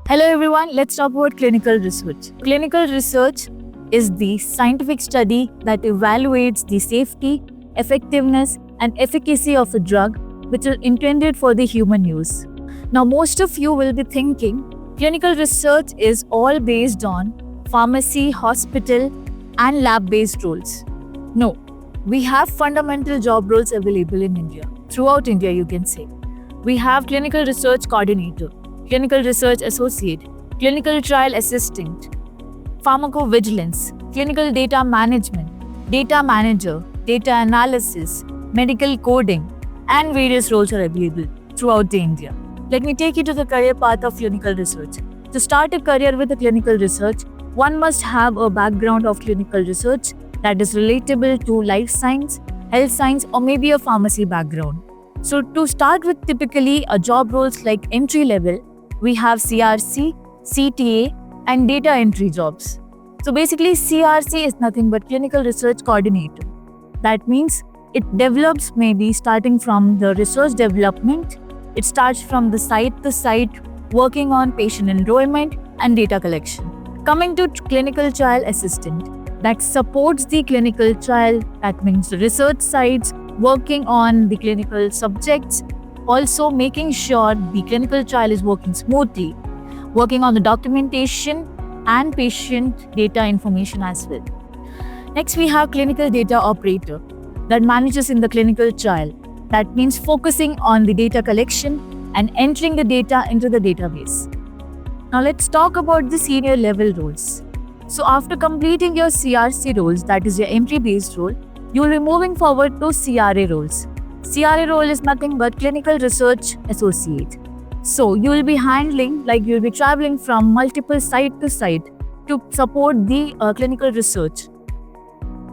Hello everyone, let's talk about clinical research. Clinical research is the scientific study that evaluates the safety, effectiveness, and efficacy of a drug which is intended for the human use. Now, most of you will be thinking clinical research is all based on pharmacy, hospital, and lab-based roles. No, we have fundamental job roles available in India. Throughout India, you can say. We have clinical research coordinator, clinical research associate, clinical trial assistant, pharmacovigilance, clinical data management, data manager, data analysis, medical coding, and various roles are available throughout India. Let me take you to the career path of clinical research. To start a career with a clinical research, one must have a background of clinical research that is relatable to life science, health science, or maybe a pharmacy background. So to start with, typically a job roles like entry level, we have CRC, CTA, and data entry jobs. So basically CRC is nothing but clinical research coordinator. That means it develops maybe starting from the research development. It starts from the site to site, working on patient enrollment and data collection. Coming to clinical trial assistant, that supports the clinical trial. That means the research sites, working on the clinical subjects, also making sure the clinical trial is working smoothly, working on the documentation and patient data information as well. Next, we have clinical data operator that manages in the clinical trial. That means focusing on the data collection and entering the data into the database. Now let's talk about the senior level roles. So after completing your CRC roles, that is your entry-based role, you will be moving forward to CRA roles. CRA role is nothing but clinical research associate. So you will be handling, you will be traveling from multiple site to site to support the clinical research.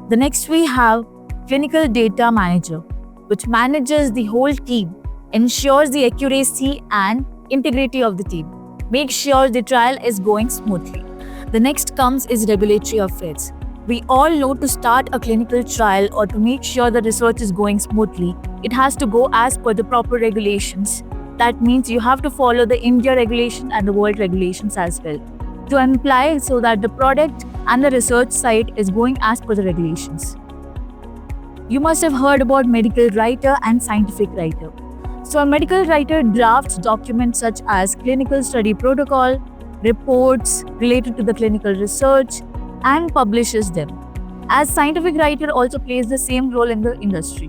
The next we have clinical data manager, which manages the whole team, ensures the accuracy and integrity of the team, makes sure the trial is going smoothly. The next comes is regulatory affairs. We all know to start a clinical trial or to make sure the research is going smoothly, it has to go as per the proper regulations. That means you have to follow the India regulation and the world regulations as well to apply so that the product and the research site is going as per the regulations. You must have heard about medical writer and scientific writer. So a medical writer drafts documents such as clinical study protocol, reports related to the clinical research, and publishes them. As scientific writer also plays the same role in the industry.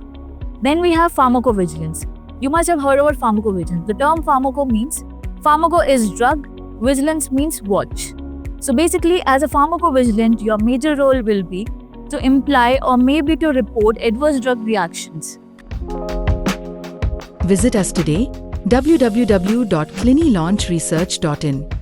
Then we have pharmacovigilance. You must have heard about pharmacovigilance. The term pharmaco means, pharmaco is drug, vigilance means watch. So basically as a pharmacovigilant, your major role will be to imply or maybe to report adverse drug reactions. Visit us today, www.clinilaunchresearch.in.